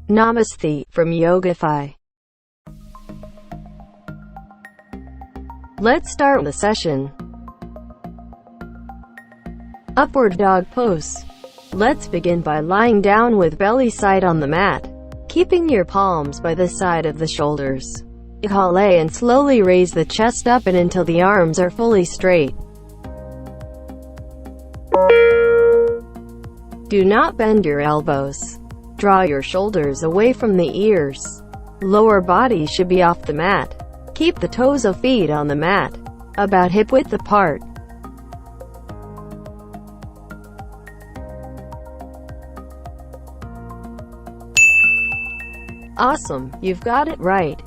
Namaste from YogiFi. Let's start the session. Upward dog pose. Let's begin by lying down with belly side on the mat, keeping your palms by the side of the shoulders. Inhale and slowly raise the chest up and until the arms are fully straight. Do not bend your elbows. Draw your shoulders away from the ears. Lower body should be off the mat. Keep the toes of feet on the mat, about hip width apart. Awesome, you've got it right.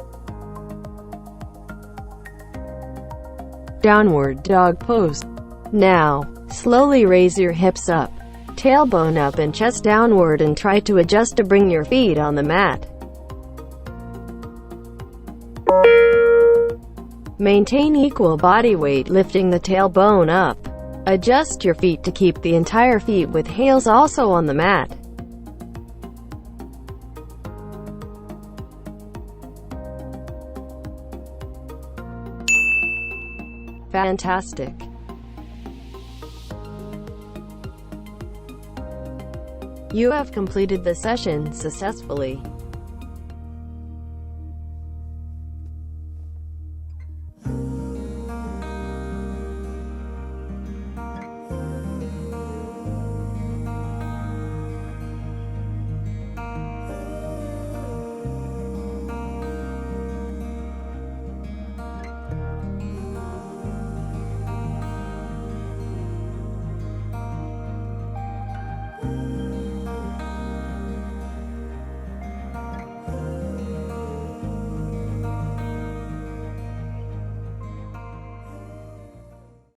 Downward dog pose. Now, slowly raise your hips up, tailbone up and chest downward, and try to adjust to bring your feet on the mat. Maintain equal body weight, lifting the tailbone up. Adjust your feet to keep the entire feet with heels also on the mat. Fantastic. You have completed the session successfully.